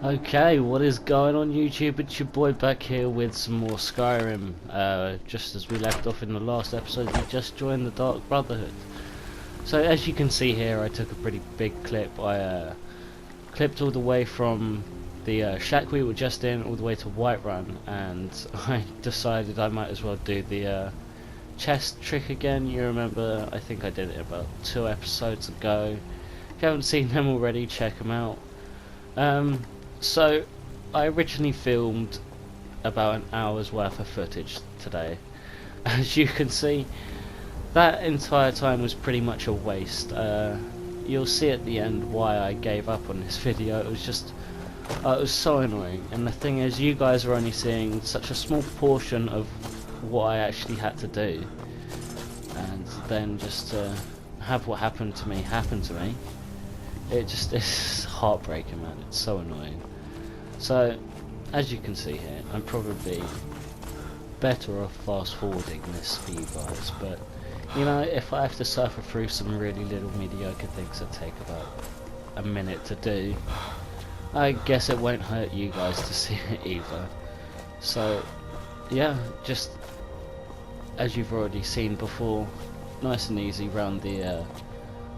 Okay, what is going on YouTube? It's your boy back here with some more Skyrim. Just as we left off in the last episode, we just joined the Dark Brotherhood. So as you can see here, I took a pretty big clip. I clipped all the way from the shack we were just in all the way to Whiterun, and I decided I might as well do the chest trick again. You remember, I think I did it about 2 episodes ago. If you haven't seen them already, check them out. So I originally filmed about an hour's worth of footage today. As you can see, that entire time was pretty much a waste. You'll see at the end why I gave up on this video. It was just, it was so annoying, and the thing is, you guys are only seeing such a small portion of what I actually had to do, and then just have what happened to me happen to me. It just is heartbreaking, man. It's so annoying. So, as you can see here, I'm probably better off fast forwarding this for you guys, but you know, if I have to suffer through some really little mediocre things that take about a minute to do, I guess it won't hurt you guys to see it either. So yeah, just as you've already seen before, nice and easy round the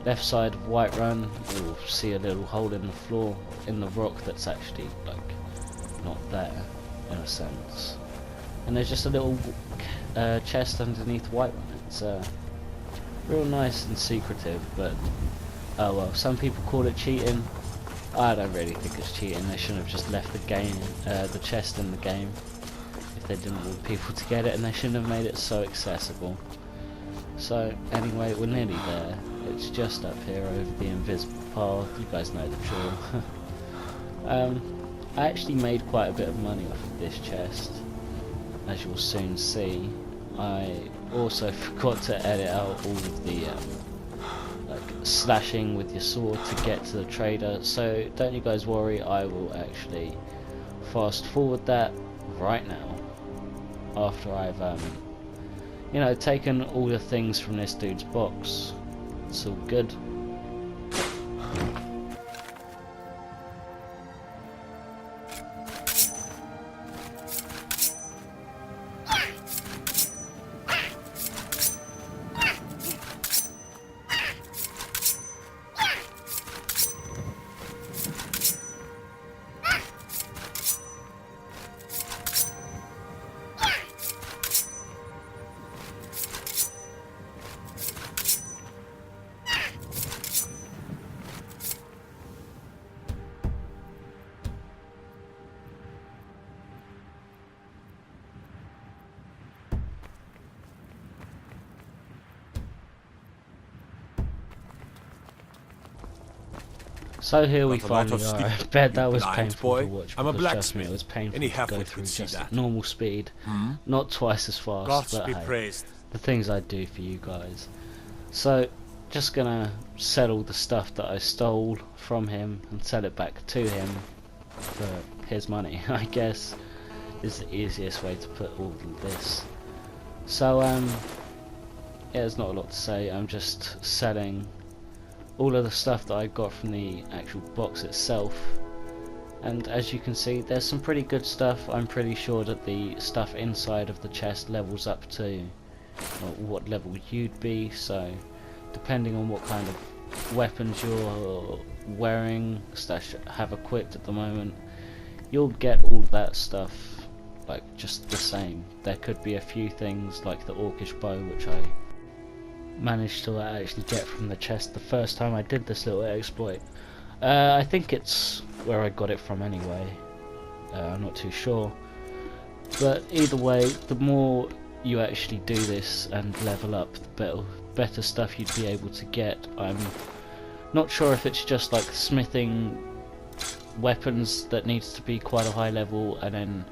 left side of Whiterun. You'll see a little hole in the floor in the rock that's actually like not there in a sense, and there's just a little chest underneath Whiterun. It's real nice and secretive, but oh well, some people call it cheating. I don't really think it's cheating. They shouldn't have just left the game, the chest in the game, if they didn't want people to get it, and they shouldn't have made it so accessible. So anyway, we're nearly there. It's just up here over the invisible path. You guys know the drill. I actually made quite a bit of money off of this chest, as you'll soon see. I also forgot to edit out all of the like slashing with your sword to get to the trader, so don't you guys worry, I will actually fast forward that right now after I've you know, taken all the things from this dude's box. It's all good. So here we finally are. I bet that was painful to watch. I'm a Trust me, blacksmith. it was painful Any to go halfwit through could see just that. at normal speed, not twice as fast. Gods but be hey, praised. the things I do for you guys. So just gonna sell all the stuff that I stole from him and sell it back to him for his money. I guess is the easiest way to put all of this. So yeah, there's not a lot to say. I'm just selling all of the stuff that I got from the actual box itself, and as you can see, there's some pretty good stuff. I'm pretty sure that the stuff inside of the chest levels up to what level you'd be, so depending on what kind of weapons you're wearing / have equipped at the moment, you'll get all that stuff like just the same. There could be a few things like the orcish bow, which I managed to actually get from the chest the first time I did this little exploit. I think it's where I got it from anyway. I'm not too sure, but either way, the more you actually do this and level up, the better stuff you'd be able to get. I'm not sure if it's just like smithing weapons that needs to be quite a high level, and then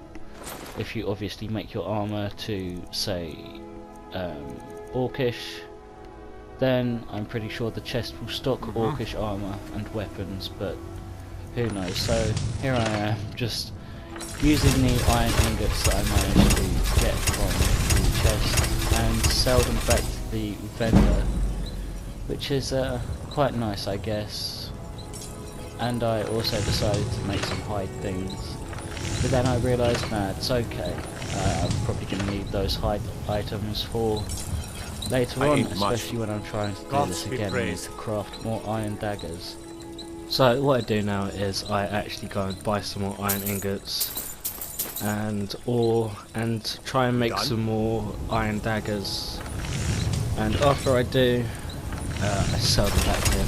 if you obviously make your armor to say orcish, then I'm pretty sure the chest will stock orcish armor and weapons, but who knows. So here I am, just using the iron ingots that I managed to get from the chest and sell them back to the vendor, which is quite nice, I guess. and I also decided to make some hide things. But then I realised, nah, it's okay. I'm probably going to need those hide items for later on, especially when I'm trying to do this again and need to craft more iron daggers. So what I do now is I actually go and buy some more iron ingots and ore and try and make some more iron daggers. And after I do, I sell them back in.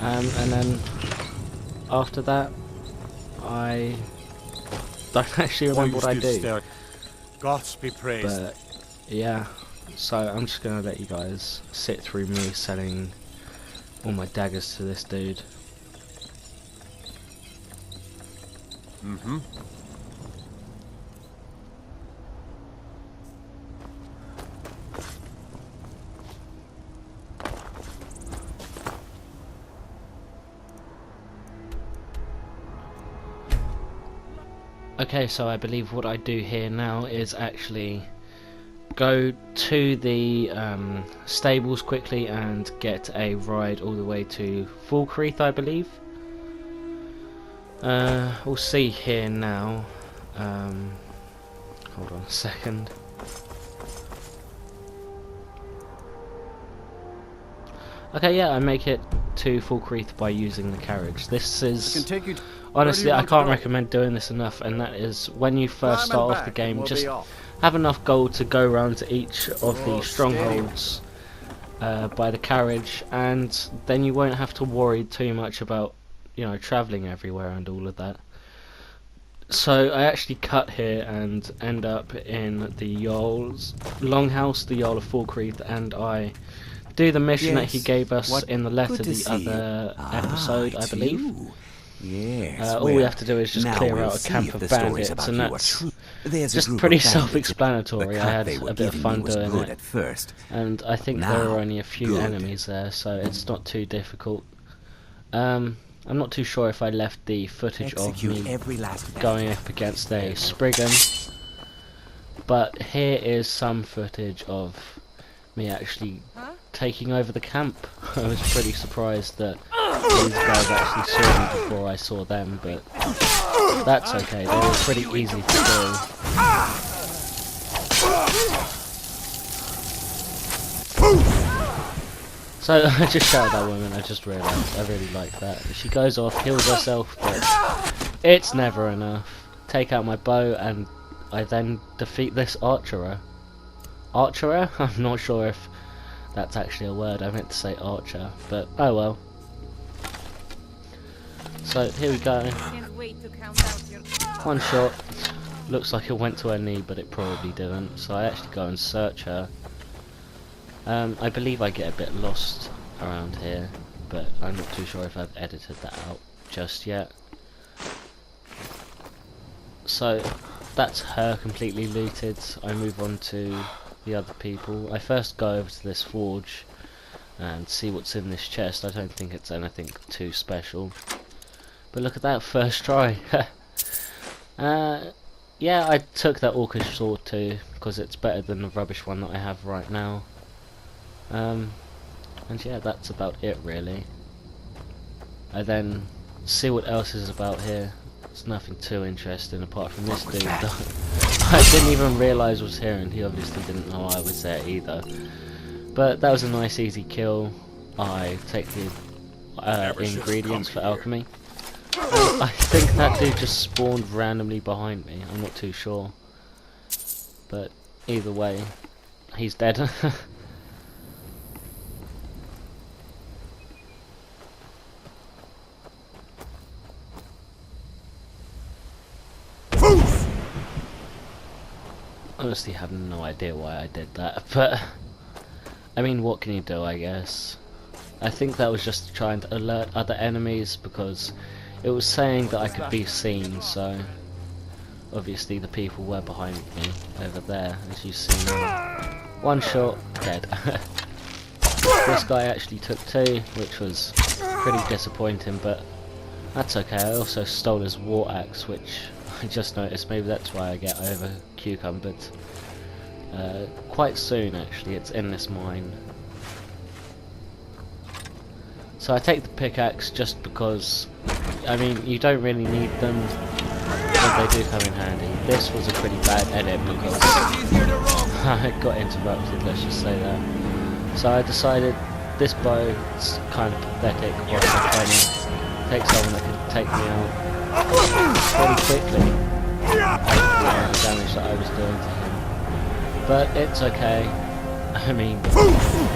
And then after that, I don't actually remember what I do. Gods be praised. But yeah, so I'm just gonna let you guys sit through me selling all my daggers to this dude. Mm-hmm. Okay, so I believe what I do here now is actually go to the stables quickly and get a ride all the way to Falkreath, I believe. We'll see here now. Hold on a second. Okay, yeah, I make it to Falkreath by using the carriage. This is... honestly, I can't recommend doing this enough, and that is when you first start off the game, just have enough gold to go around to each of the strongholds by the carriage, and then you won't have to worry too much about, you know, travelling everywhere and all of that. So I actually cut here and end up in the Jarl's Longhouse, the Jarl of Falkreath, and I do the mission that he gave us in the letter the other episode, I believe. Yes. All we have to do is just clear out a camp of bandits, and that's just pretty self-explanatory. I had a bit of fun doing it, and I think there were only a few enemies there, so it's not too difficult. I'm not too sure if I left the footage of me going up against a Spriggan, but here is some footage of me actually taking over the camp. I was pretty surprised that these guys actually saw me before I saw them, but that's okay, they were pretty easy to kill. So I just shot that woman, I just realised, I really like that. She goes off, heals herself, but it's never enough. Take out my bow and I then defeat this archerer. Archerer? I'm not sure if that's actually a word, I meant to say archer, but oh well. So here we go. One shot. Looks like it went to her knee, but it probably didn't. So I actually go and search her. I believe I get a bit lost around here, but I'm not too sure if I've edited that out just yet. So that's her completely looted. I move on to the other people. I first go over to this forge and see what's in this chest. I don't think it's anything too special. But look at that, first try. Yeah, I took that orcish sword too, because it's better than the rubbish one that I have right now. And yeah, that's about it really. I then see what else is about here. There's nothing too interesting apart from this dude that I didn't even realise was here, and he obviously didn't know I was there either. But that was a nice easy kill. I take the ingredients for alchemy. I think that dude just spawned randomly behind me, I'm not too sure. But either way, he's dead. Honestly have no idea why I did that, but I mean, what can you do, I guess. I think that was just to try and alert other enemies, because it was saying that I could be seen, so obviously the people were behind me over there, as you see now. One shot, dead. This guy actually took two, which was pretty disappointing, but that's okay. I also stole his war axe, which I just noticed, maybe that's why I get over cucumbered. Quite soon actually, it's in this mine. So I take the pickaxe just because, I mean, you don't really need them, but they do come in handy. This was a pretty bad edit because I got interrupted, let's just say that. So I decided this bow is kind of pathetic, whilst I can take someone that could take me out pretty quickly after the damage that I was doing to him. But it's okay. I mean,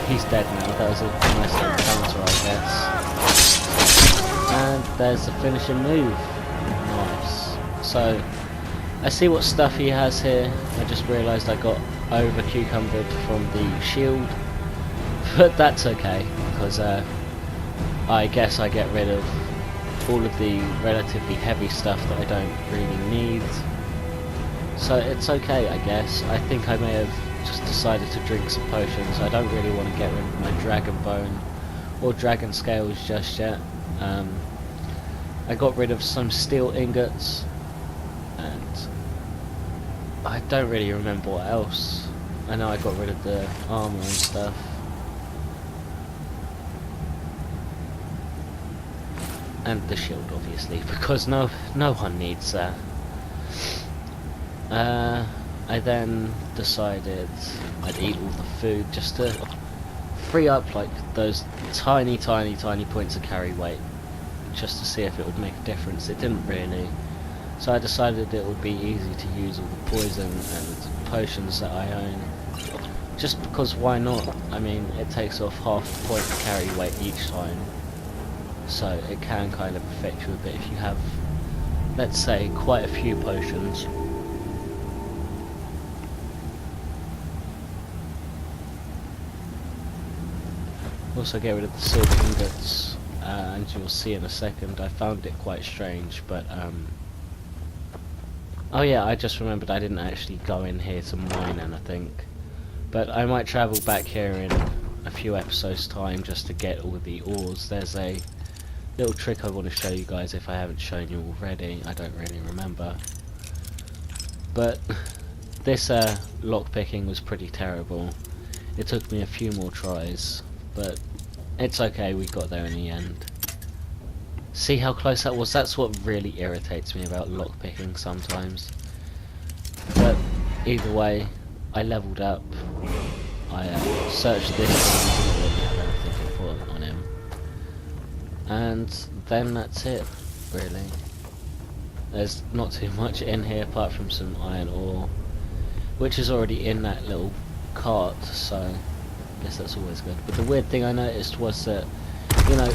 he's dead now. That was a nice little counter, I guess. And there's the finishing move. Nice. So, I see what stuff he has here. I just realised I got over cucumbered from the shield. But that's okay, because I guess I get rid of all of the relatively heavy stuff that I don't really need. So it's okay, I guess. I think I may have just decided to drink some potions. I don't really want to get rid of my dragon bone or dragon scales just yet. I got rid of some steel ingots, and I don't really remember what else. I know I got rid of the armor and stuff. And the shield, obviously, because no one needs that. I then decided I'd eat all the food just to free up like those tiny points of carry weight, just to see if it would make a difference. It didn't really, so I decided it would be easy to use all the poison and potions that I own, just because why not? I mean, it takes off half a point of carry weight each time, so it can kind of affect you a bit if you have, let's say, quite a few potions. Also get rid of the silver ingots, and you'll see in a second. I found it quite strange, but oh yeah, I just remembered I didn't actually go in here to mine anything, but I might travel back here in a few episodes time just to get all the ores. There's a little trick I want to show you guys if I haven't shown you already. I don't really remember, but this lockpicking was pretty terrible. It took me a few more tries, but it's okay, we got there in the end. See how close that was? That's what really irritates me about lockpicking sometimes. But either way, I leveled up. I searched this one, didn't really have anything important on him. And then that's it, really. There's not too much in here apart from some iron ore, which is already in that little cart, so I guess that's always good. But the weird thing I noticed was that, you know,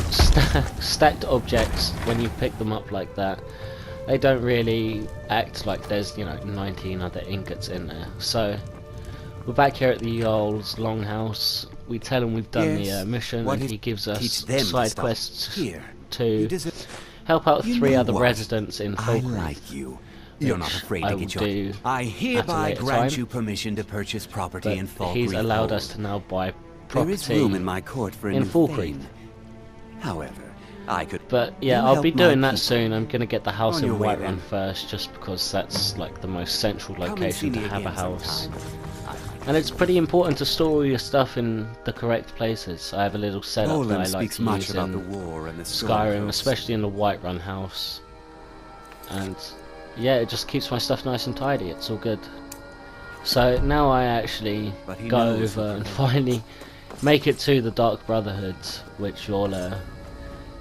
stacked objects, when you pick them up like that, they don't really act like there's, you know, 19 other ingots in there. So we're back here at the Jarl's longhouse. We tell him we've done the mission, and he gives us side quests to help out 3 other residents in Falkreath. I like you. You're not afraid to get your... I hereby grant you permission to purchase property in Falkreath. He's allowed us to now buy property. There is room in my court for in Falkreath. However, I could... But yeah, I'll be doing that soon. I'm gonna get the house in Whiterun first, just because that's like the most central location to have a house. And it's pretty important to store all your stuff in the correct places. I have a little setup that I like to use in Skyrim, especially in the Whiterun house. And yeah, it just keeps my stuff nice and tidy. It's all good. So now I actually go over and finally make it to the Dark Brotherhood, which you'll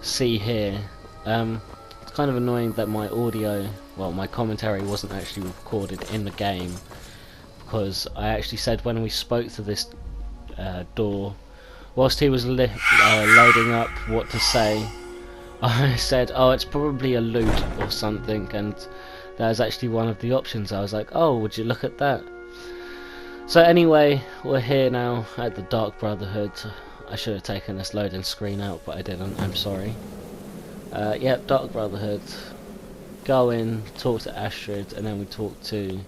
see here. It's kind of annoying that my audio, well, my commentary wasn't actually recorded in the game, because I actually said when we spoke to this door, whilst he was loading up what to say, I said, oh, it's probably a loot or something, and that was actually one of the options. I was like, oh, would you look at that? So anyway, we're here now at the Dark Brotherhood. I should have taken this loading screen out, but I didn't, I'm sorry. Yep, Dark Brotherhood. Go in, talk to Astrid, and then we talk to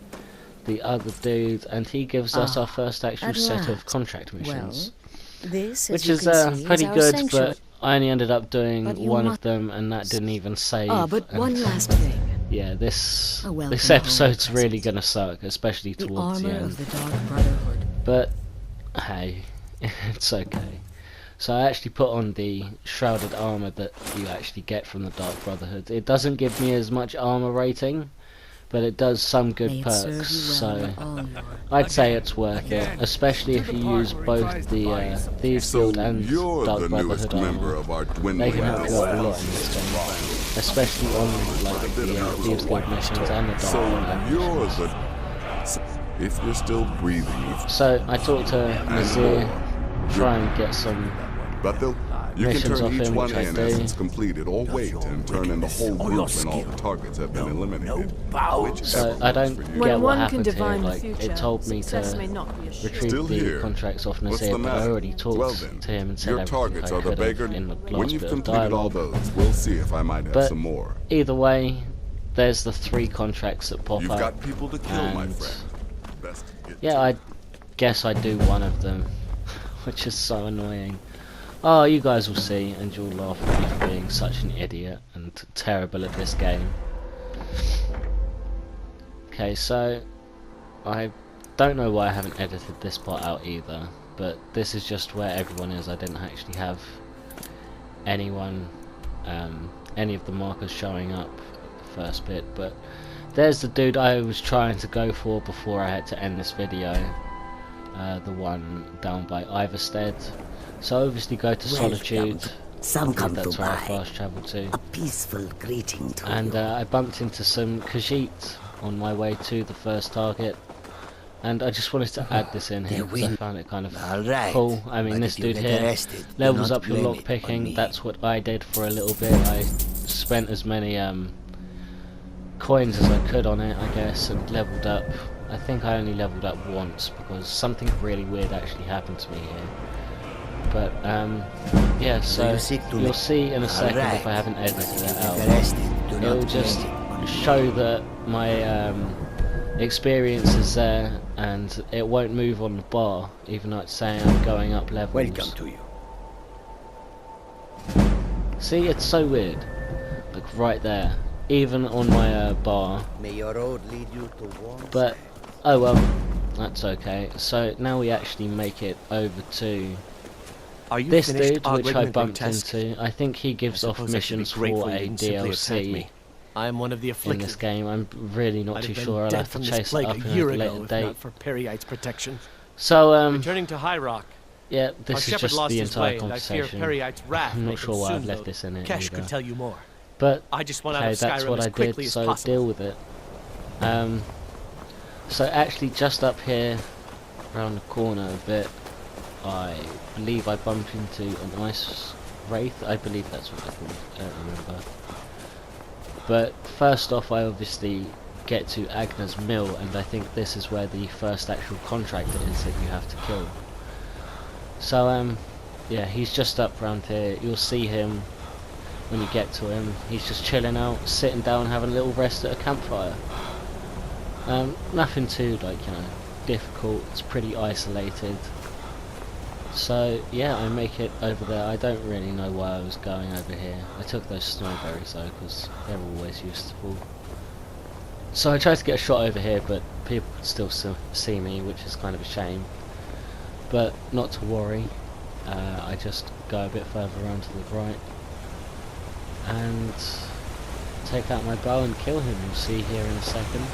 the other dude, and he gives us our first actual set of contract missions. Well, this, which is pretty good, but I only ended up doing one of them, and that didn't even save. But one last thing. Yeah, this episode's really gonna suck, especially towards the end. Of the Dark Brotherhood. But hey, it's okay. So I actually put on the shrouded armor that you actually get from the Dark Brotherhood. It doesn't give me as much armor rating, but it does some good perks, so I'd say it's worth it, especially if you use both the Thieves Guild and Dark Brotherhood armor. They can help you out a lot in this game, especially on like the Thieves Guild missions and the Dark Brotherhood. If you're still breathing. So I talked to Nazir, try and get some you can missions turn off each him, one which I in as do. it's completed, or wait and turn in the whole group when all the targets have been eliminated. So I don't get what happened here. Like it told me to retrieve the contracts off Nazir, but I already talked to him and said everything I could have in the When last you've bit of completed all dialogue. those, we'll see if I might have some more. Either way, there's the 3 contracts that pop You've up. got people to kill, my and friend. Best get yeah, I guess I do one of them, which is so annoying. Oh, you guys will see, and you'll laugh at me for being such an idiot and terrible at this game. Okay, so I don't know why I haven't edited this part out either, but this is just where everyone is. I didn't actually have anyone, any of the markers showing up at the first bit, but there's the dude I was trying to go for before I had to end this video, the one down by Iverstead. So obviously go to Solitude. Some come That's to where I buy fast travel to. a peaceful greeting to And you. I bumped into some Khajiit on my way to the first target. And I just wanted to add this in here because I found it kind of Alright, cool. I mean, but this if you dude get here arrested, do levels not up your blame lock it on picking. me. That's what I did for a little bit. I spent as many coins as I could on it, I guess, and leveled up. I think I only leveled up once because something really weird actually happened to me here. But yeah, so you'll see in a second if I haven't edited it out. It'll just show that my experience is there, and it won't move on the bar, even though it's saying I'm going up levels. Welcome to you. See, it's so weird. Like right there, even on my bar. May your road lead you to warm But oh well, that's okay. So now we actually make it over to this dude, which I bumped into. I think he gives off missions for a DLC I'm one of the in afflicted. this game. I'm really not I'd too have been sure. I'll dead have to from this chase it plague up a in year a ago, later if date. not for Periite's protection. So Returning to High Rock, yeah, our this is shepherd just lost the his entire way, and I fear conversation. Periite's wrath I'm may not sure why I've consume left the- this in it Kesh either. could tell you more. But I just want out okay, of that's Skyrim what as I quickly did, as so possible. deal with it. So actually just up here, around the corner a bit, I believe I bumped into an ice wraith. I believe that's what they're called, I don't remember. But first off, I obviously get to Agner's Mill, and I think this is where the first actual contract is that you have to kill. So yeah, he's just up round here. You'll see him when you get to him. He's just chilling out, sitting down, having a little rest at a campfire. Nothing too difficult. It's pretty isolated. So yeah, I make it over there. I don't really know why I was going over here. I took those snowberries though, because they're always useful. So I tried to get a shot over here, but people could still see me, which is kind of a shame. But not to worry. I just go a bit further around to the right and take out my bow and kill him. You'll see here in a second.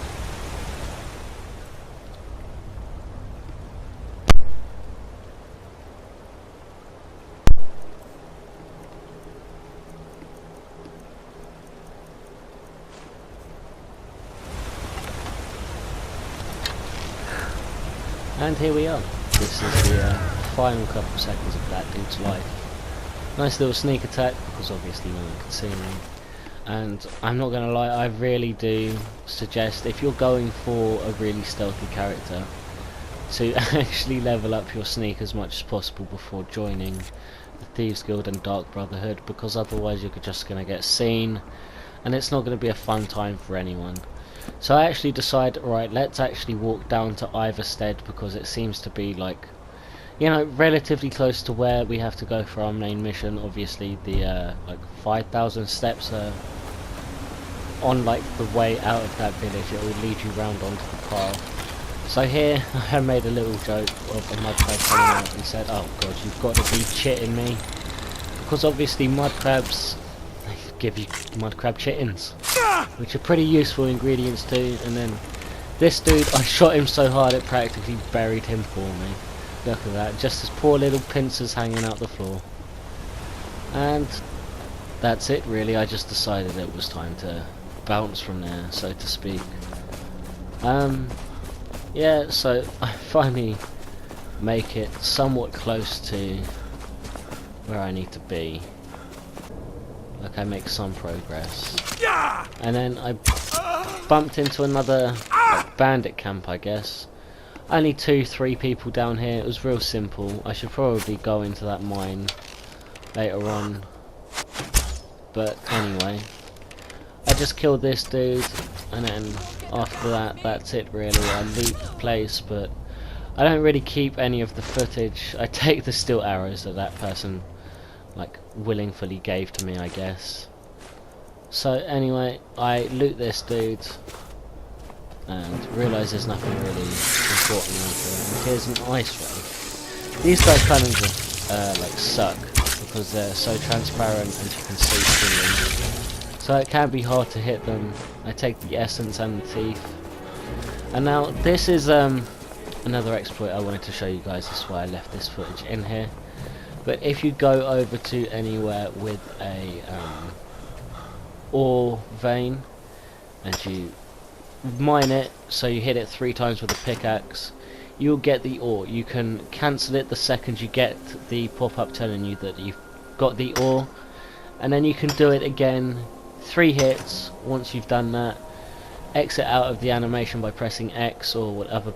And here we are. This is the final couple of seconds of that dude's life. Nice little sneak attack, because obviously no one can see me. And I'm not going to lie, I really do suggest, if you're going for a really stealthy character, to actually level up your sneak as much as possible before joining the Thieves Guild and Dark Brotherhood, because otherwise you're just going to get seen, and it's not going to be a fun time for anyone. So I actually decided, right, let's actually walk down to Iverstead, because it seems to be like, you know, relatively close to where we have to go for our main mission. Obviously the like 5,000 steps are on like the way out of that village. It will lead you round onto the path. So here I made a little joke of a mud crab coming out and said, oh god, you've got to be chitting me. Because obviously mud crabs, they give you mud crab chittins, which are pretty useful ingredients too. And then this dude, I shot him so hard it practically buried him for me. Look at that, just his poor little pincers hanging out the floor. And that's it really, I just decided it was time to bounce from there, so to speak. Yeah, so I finally make it somewhat close to where I need to be. Like I make some progress. And then I bumped into another bandit camp, I guess. Only 2-3 people down here, it was real simple. I should probably go into that mine later on. But anyway, I just killed this dude, and then after that, that's it really. I loot the place, but I don't really keep any of the footage. I take the steel arrows that that person like willingly gave to me, I guess. So anyway, I loot this dude and realise there's nothing really important after it. And here's an ice ray. These guys kind of just like suck because they're so transparent and you can see through them. So it can be hard to hit them. I take the essence and the teeth. And now this is another exploit I wanted to show you guys. That's why I left this footage in here. But if you go over to anywhere with a ore vein and you mine it, so you hit it 3 times with a pickaxe, you'll get the ore. You can cancel it the second you get the pop-up telling you that you've got the ore, and then you can do it again 3 hits. Once you've done that, exit out of the animation by pressing X or whatever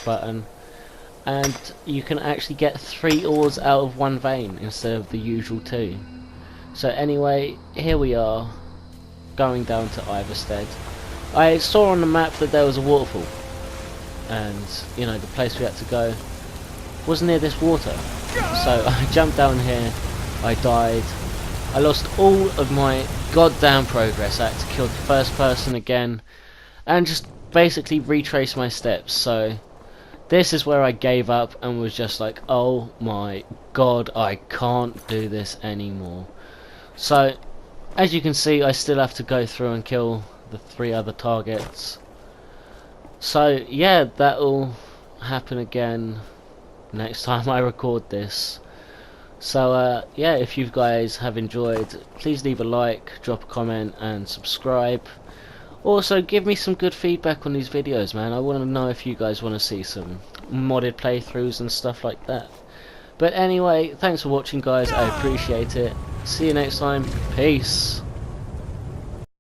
button, and you can actually get 3 ores out of 1 vein instead of the usual 2. So anyway, here we are going down to Iverstead. I saw on the map that there was a waterfall, and you know the place we had to go was near this water. So I jumped down here, I died, I lost all of my goddamn progress. I had to kill the first person again and just basically retrace my steps. So this is where I gave up and was just like, oh my god, I can't do this anymore. So as you can see, I still have to go through and kill the 3 other targets. So yeah, that'll happen again next time I record this. So yeah, if you guys have enjoyed, please leave a like, drop a comment and subscribe. Also give me some good feedback on these videos, man. I want to know if you guys want to see some modded playthroughs and stuff like that. But anyway, thanks for watching guys, I appreciate it. See you next time, peace.